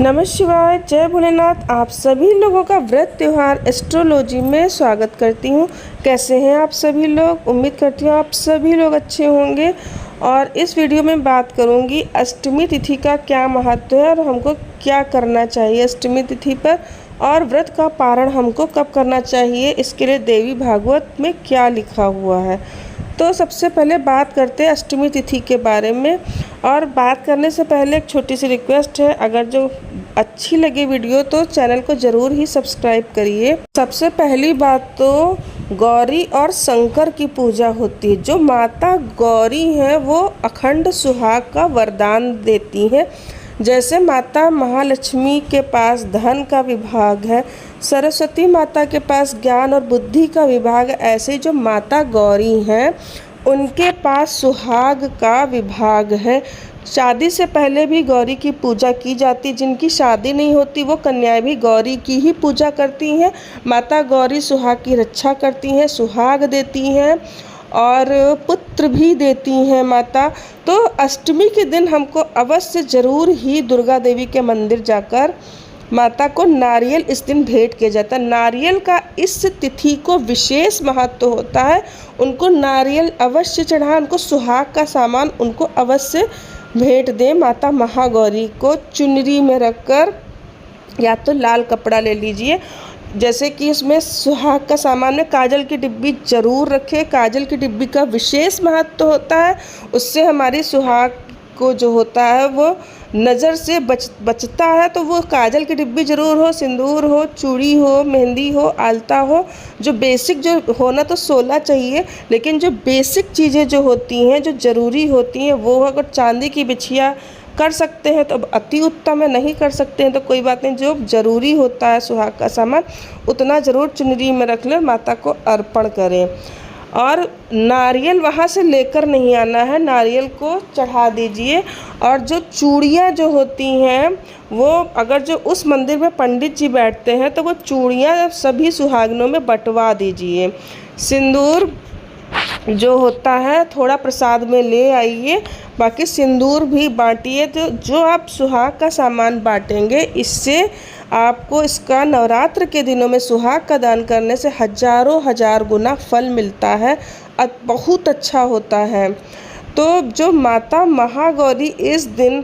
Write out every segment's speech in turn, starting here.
नमः शिवाय, जय भोलेनाथ। आप सभी लोगों का व्रत त्यौहार एस्ट्रोलॉजी में स्वागत करती हूँ। कैसे हैं आप सभी लोग? उम्मीद करती हूँ आप सभी लोग अच्छे होंगे। और इस वीडियो में बात करूँगी अष्टमी तिथि का क्या महत्व है और हमको क्या करना चाहिए अष्टमी तिथि पर, और व्रत का पारण हमको कब करना चाहिए, इसके लिए देवी भागवत में क्या लिखा हुआ है। तो सबसे पहले बात करते हैं अष्टमी तिथि के बारे में। और बात करने से पहले एक छोटी सी रिक्वेस्ट है, अगर जो अच्छी लगे वीडियो तो चैनल को ज़रूर ही सब्सक्राइब करिए। सबसे पहली बात तो गौरी और शंकर की पूजा होती है। जो माता गौरी हैं वो अखंड सुहाग का वरदान देती हैं। जैसे माता महालक्ष्मी के पास धन का विभाग है, सरस्वती माता के पास ज्ञान और बुद्धि का विभाग है, ऐसे जो माता गौरी हैं उनके पास सुहाग का विभाग है। शादी से पहले भी गौरी की पूजा की जाती। जिनकी शादी नहीं होती वो कन्याएं भी गौरी की ही पूजा करती हैं। माता गौरी सुहाग की रक्षा करती हैं, सुहाग देती हैं और पुत्र भी देती हैं माता। तो अष्टमी के दिन हमको अवश्य ज़रूर ही दुर्गा देवी के मंदिर जाकर माता को नारियल इस दिन भेंट किया जाता है। नारियल का इस तिथि को विशेष महत्व होता है। उनको नारियल अवश्य चढ़ाएं, उनको सुहाग का सामान उनको अवश्य भेंट दें। माता महागौरी को चुनरी में रखकर या तो लाल कपड़ा ले लीजिए, जैसे कि उसमें सुहाग का सामान में काजल की डिब्बी ज़रूर रखें। काजल की डिब्बी का विशेष महत्व होता है, उससे हमारी सुहाग को जो होता है वो नज़र से बचता है। तो वो काजल की डिब्बी ज़रूर हो, सिंदूर हो, चूड़ी हो, मेहंदी हो, आलता हो। जो बेसिक जो होना तो 16 चाहिए, लेकिन जो बेसिक चीज़ें जो होती हैं जो ज़रूरी होती हैं वो अगर चांदी की बिछिया कर सकते हैं तो अति उत्तम है, नहीं कर सकते हैं तो कोई बात नहीं। जो ज़रूरी होता है सुहाग का सामान उतना ज़रूर चुनरी में रख लें, माता को अर्पण करें। और नारियल वहाँ से लेकर नहीं आना है, नारियल को चढ़ा दीजिए। और जो चूड़ियाँ जो होती हैं वो अगर जो उस मंदिर में पंडित जी बैठते हैं तो वो चूड़ियाँ सभी सुहागिनों में बंटवा दीजिए। सिंदूर जो होता है थोड़ा प्रसाद में ले आइए, बाकी सिंदूर भी बांटिए। तो जो आप सुहाग का सामान बांटेंगे इससे आपको इसका नवरात्र के दिनों में सुहाग का दान करने से हजारों हजार गुना फल मिलता है, बहुत अच्छा होता है। तो जो माता महागौरी इस दिन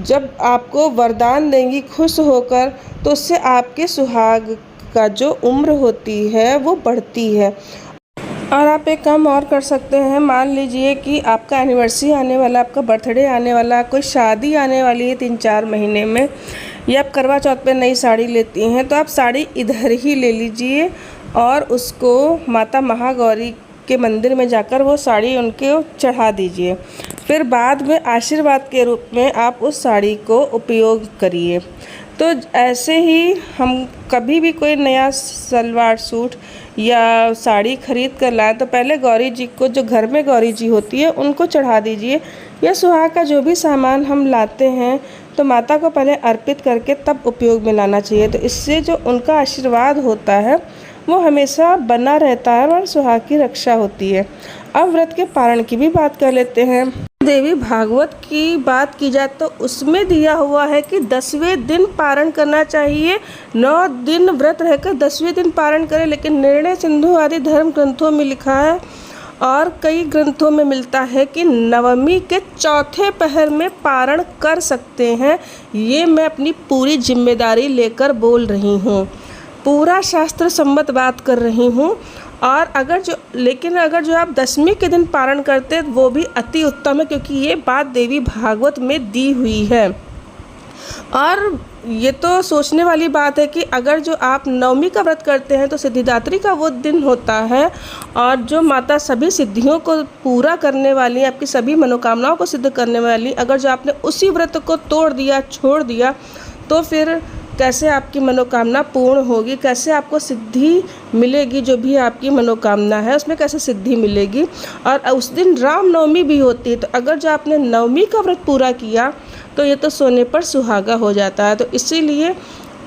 जब आपको वरदान देंगी खुश होकर, तो उससे आपके सुहाग का जो उम्र होती है वो बढ़ती है। और आप एक काम और कर सकते हैं, मान लीजिए कि आपका एनिवर्सरी आने वाला, आपका बर्थडे आने वाला, कोई शादी आने वाली है 3-4 महीने में, या आप करवा चौथ पे नई साड़ी लेती हैं तो आप साड़ी इधर ही ले लीजिए और उसको माता महागौरी के मंदिर में जाकर वो साड़ी उनके चढ़ा दीजिए। फिर बाद में आशीर्वाद के रूप में आप उस साड़ी को उपयोग करिए। तो ऐसे ही हम कभी भी कोई नया सलवार सूट या साड़ी खरीद कर लाएं तो पहले गौरी जी को, जो घर में गौरी जी होती है उनको चढ़ा दीजिए। या सुहाग का जो भी सामान हम लाते हैं तो माता को पहले अर्पित करके तब उपयोग में लाना चाहिए। तो इससे जो उनका आशीर्वाद होता है वो हमेशा बना रहता है और सुहाग की रक्षा होती है। अब व्रत के पारण की भी बात कर लेते हैं। देवी भागवत की बात की जाए तो उसमें दिया हुआ है कि 10वें दिन पारण करना चाहिए। 9 दिन व्रत रहकर 10वें दिन पारण करें, लेकिन निर्णय सिंधु आदि धर्म ग्रंथों में लिखा है और कई ग्रंथों में मिलता है कि नवमी के चौथे पहर में पारण कर सकते हैं। ये मैं अपनी पूरी जिम्मेदारी लेकर बोल रही हूँ, पूरा शास्त्र सम्मत बात कर रही हूँ। और अगर जो आप 10वीं के दिन पारण करते हैं वो भी अति उत्तम है, क्योंकि ये बात देवी भागवत में दी हुई है। और ये तो सोचने वाली बात है कि अगर जो आप नवमी का व्रत करते हैं तो सिद्धिदात्री का वो दिन होता है, और जो माता सभी सिद्धियों को पूरा करने वाली, आपकी सभी मनोकामनाओं को सिद्ध करने वाली, अगर जो आपने उसी व्रत को तोड़ दिया, छोड़ दिया, तो फिर कैसे आपकी मनोकामना पूर्ण होगी, कैसे आपको सिद्धि मिलेगी, जो भी आपकी मनोकामना है उसमें कैसे सिद्धि मिलेगी। और उस दिन रामनवमी भी होती है, तो अगर जो आपने नवमी का व्रत पूरा किया तो ये तो सोने पर सुहागा हो जाता है। तो इसीलिए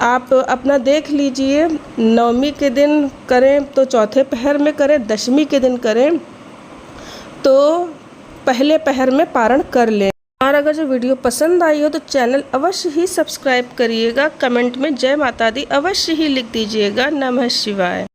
आप अपना देख लीजिए, नवमी के दिन करें तो चौथे पहर में करें, 10वीं के दिन करें तो पहले पहर में पारण कर लें। और अगर जो वीडियो पसंद आई हो तो चैनल अवश्य ही सब्सक्राइब करिएगा। कमेंट में जय माता दी अवश्य ही लिख दीजिएगा। नमः शिवाय।